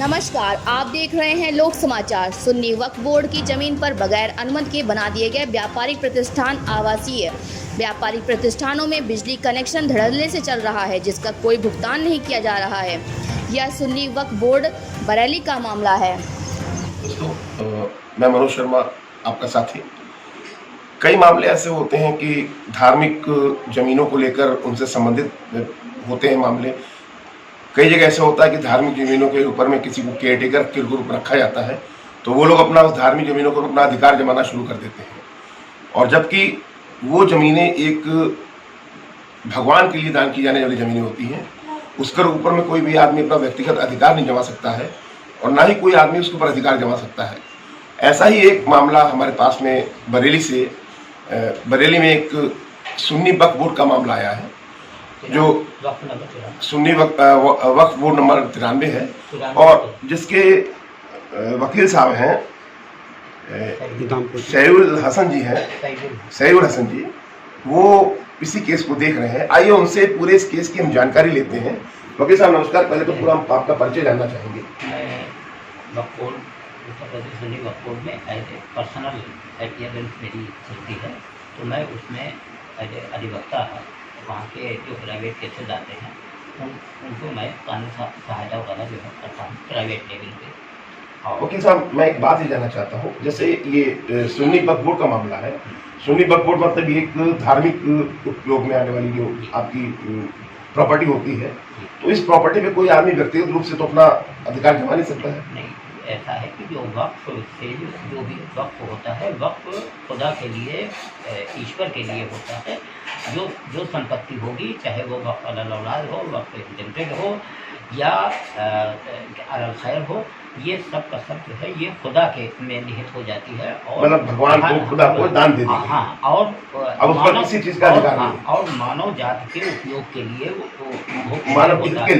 नमस्कार, आप देख रहे हैं लोक समाचार। सुन्नी वक्फ बोर्ड की जमीन पर बगैर अनुमति के बना दिए गए व्यापारिक प्रतिष्ठान आवासीय व्यापारिक प्रतिष्ठानों में बिजली कनेक्शन धड़ल्ले से चल रहा है, जिसका कोई भुगतान नहीं किया जा रहा है। यह सुन्नी वक्फ बोर्ड बरेली का मामला है। दोस्तों, मैं मनोज शर्मा, आपका साथी। कई मामले ऐसे होते हैं कि धार्मिक जमीनों को लेकर उनसे संबंधित होते हैं मामले। कई जगह ऐसा होता है कि धार्मिक जमीनों के ऊपर में किसी को केयरटेकर के रूप में रखा जाता है, तो वो लोग अपना उस धार्मिक जमीनों पर अपना अधिकार जमाना शुरू कर देते हैं। और जबकि वो ज़मीनें एक भगवान के लिए दान की जाने वाली ज़मीनें होती हैं, उसके ऊपर में कोई भी आदमी अपना व्यक्तिगत अधिकार नहीं जमा सकता है और ना ही कोई आदमी उसके ऊपर अधिकार जमा सकता है। ऐसा ही एक मामला हमारे पास में बरेली में एक सुन्नी वक्फ बोर्ड का मामला आया है, जो सुन्नी वक्फ बोर्ड नंबर 93 है और जिसके वकील साहब हैं सैयुल हसन जी, वो इसी केस को देख रहे हैं। आइए उनसे पूरे इस केस की हम जानकारी लेते हैं। वकील साहब नमस्कार। पहले तो पूरा हम आपका परिचय जानना चाहेंगे। मैं वक्फ बोर्ड उत्तर प्रदेश सुन्नी वक्फ बोर्ड में एज ए पर्सनल अपीयरेंस मेरी चलती है, तो मैं उसमें एज ए अधिवक्ता है। वहाँ के जो प्राइवेट केसेज आते हैं उनको मैं कानूनी सहायता वगैरह जो है करता हूँ प्राइवेट लेवल पे। वकील साहब, मैं एक बात ही जानना चाहता हूँ, जैसे ये सुन्नी वक्फ बोर्ड का मामला है। सुन्नी वक्फ बोर्ड मतलब एक धार्मिक उपयोग में आने वाली जो आपकी प्रॉपर्टी होती है, तो इस प्रॉपर्टी पे कोई आदमी व्यक्तिगत रूप से तो अपना अधिकार जमा नहीं सकता है। नहीं, ऐसा है कि जो वक्फ से जो भी वक्फ होता है, वक्फ खुदा के लिए, ईश्वर के लिए होता है। जो संपत्ति होगी, चाहे वो वक्फ अलल औलाद हो, वक्फ लिमिटेड हो या अलल खैर हो, ये सब का सब जो है ये खुदा के में निहित हो जाती है और मतलब भगवान को, खुदा को दान दे दी। हाँ, और अब उस पर किसी चीज का अधिकार नहीं। और मानव जाति के उपयोग के लिए मानव हित के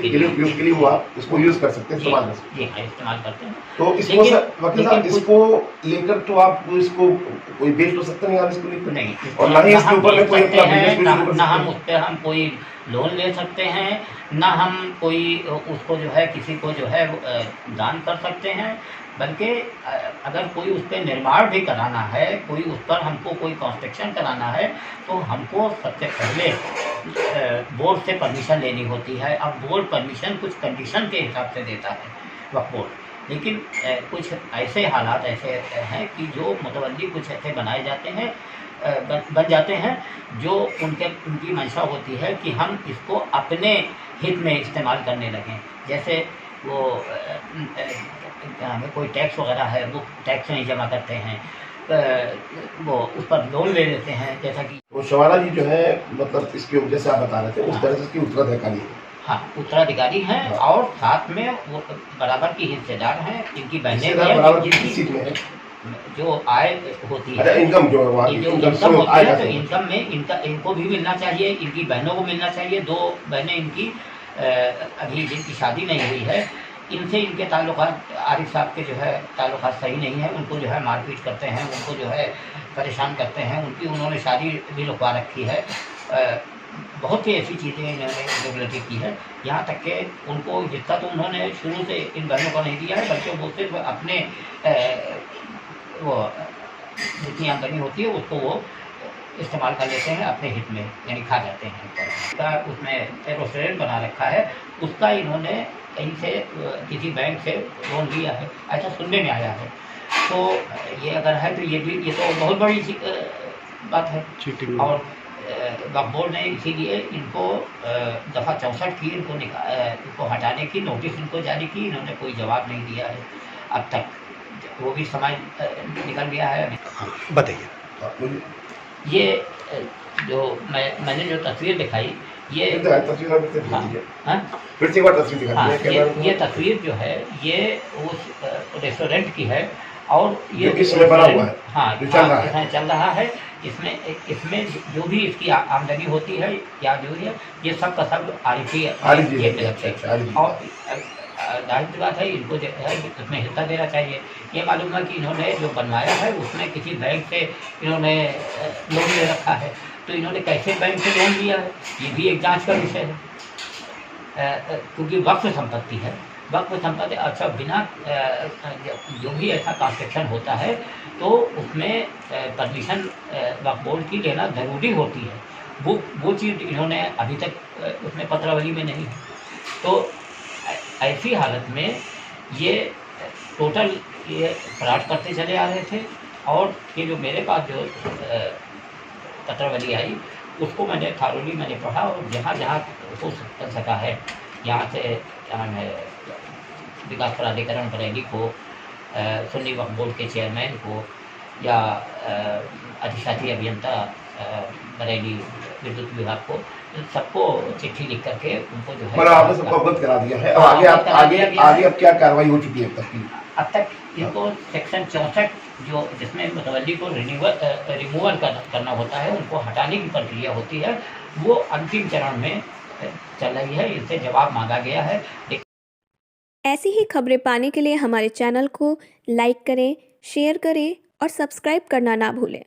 लिए उपयोग के लिए वो आप उसको यूज कर सकते हैं, इस्तेमाल करते हैं। तो इसको वकील साहब, इसको लेकर तो आप इसको कोई बेच तो सकते नहीं, आप इसको लेकर नहीं, और ना ही इसके ऊपर में कोई अपना बिजनेस, ना हम उस पर हम कोई लोन ले सकते हैं, ना हम कोई उसको जो है किसी को जो है दान कर सकते हैं। बल्कि अगर कोई उस पर निर्माण भी कराना है, कोई उस पर हमको कोई कंस्ट्रक्शन कराना है, तो हमको सबसे पहले बोर्ड से परमिशन लेनी होती है। अब बोर्ड परमिशन कुछ कंडीशन के हिसाब से देता है वक्फ बोर्ड, लेकिन कुछ ऐसे हालात ऐसे हैं कि जो मुतवल्ली कुछ ऐसे बनाए जाते हैं, बन जाते हैं, जो उनकी मंशा होती है कि हम इसको अपने हित में इस्तेमाल करने लगें। जैसे वो हमें कोई टैक्स वगैरह है, वो टैक्स नहीं जमा करते हैं, वो उस पर लोन ले लेते हैं। जैसा कि वो शवाला जी जो है, मतलब इसके जैसे आप बता रहे थे, उस तरह से इसकी उत्तराधिकारी है। हाँ, उत्तराधिकारी हैं। हाँ। और साथ में वो बराबर की हिस्सेदार हैं। इनकी बहनें बराबर की सीट में है। जो आय होती है, इनकम जो इनकम होती है, तो इनकम में इनको भी मिलना चाहिए, इनकी बहनों को मिलना चाहिए। 2 बहनें इनकी अभी जिनकी शादी नहीं हुई है, इनसे इनके ताल्लुकात, आरिफ साहब के जो है ताल्लुकात सही नहीं है। उनको जो है मारपीट करते हैं, उनको जो है परेशान करते हैं। उन्होंने शादी भी रुकवा रखी है। बहुत सी ऐसी चीज़ें इन्होंने रेगुलेटरी की है। यहाँ तक कि उनको जितना तो उन्होंने शुरू से इन बहनों को नहीं दिया है, बल्कि वो सिर्फ अपने वो जितनी आमदनी होती है उसको वो इस्तेमाल कर लेते हैं अपने हित में, यानी खा जाते हैं। उसमें रेस्टोरेंट बना रखा है, उसका इन्होंने कहीं से किसी बैंक से लोन लिया है, ऐसा सुनने में आया है। तो ये अगर है तो ये तो बहुत बड़ी बात है। और वक्फ बोर्ड ने इसीलिए इनको दफ़ा 64 की इनको हटाने की नोटिस इनको जारी की। इन्होंने कोई जवाब नहीं दिया है अब तक। वो भी समय निकल गया है। बताइए। ये जो मैंने जो तस्वीर दिखाई, ये ये तस्वीर जो है ये उस रेस्टोरेंट की है और ये इसमें बना हुआ है। हाँ, चल रहा है। इसमें जो भी इसकी आमदनी होती है या जो है, ये सब का सब आरिफी और जाहिर सी बात है, इनको जो है उसमें हिस्सा देना चाहिए। ये मालूम है कि इन्होंने जो बनवाया है उसमें किसी बैंक से इन्होंने लोन ले रखा है, तो इन्होंने कैसे बैंक से लोन लिया है, ये भी एक जांच का विषय है। क्योंकि वक्फ संपत्ति है, वक्फ संपत्ति अच्छा बिना जो भी ऐसा कंस्ट्रक्शन होता है तो उसमें परमिशन वक्फ बोर्ड की लेना ज़रूरी होती है। वो चीज़ इन्होंने अभी तक उसमें पत्रावली में नहीं है। तो ऐसी हालत में ये टोटल ये फ्रॉड करते चले आ रहे थे। और ये जो मेरे पास जो पत्रावली आई उसको मैंने थारोली मैंने पढ़ा, और जहाँ जहाँ हो सका है यहाँ से क्या नाम है विकास प्राधिकरण बरेली को, सुन्नी वक्फ बोर्ड के चेयरमैन को, या अधिशासी अभियंता बरेली विद्युत विभाग को, सबको चिट्ठी लिख करके उनको जो है मतलब आपने सबको अवगत करा दिया है। अब आगे अब क्या कार्रवाई हो चुकी है अब तक की? अब तक इनको सेक्शन 64 जो जिसमें मुतवल्ली को रिमूवल करना होता है, उनको हटाने की प्रक्रिया होती है, वो अंतिम चरण में चल रही है। इनसे जवाब मांगा गया है। ऐसी ही खबरें पाने के लिए हमारे चैनल को लाइक करें, शेयर करें और सब्सक्राइब करना ना भूलें।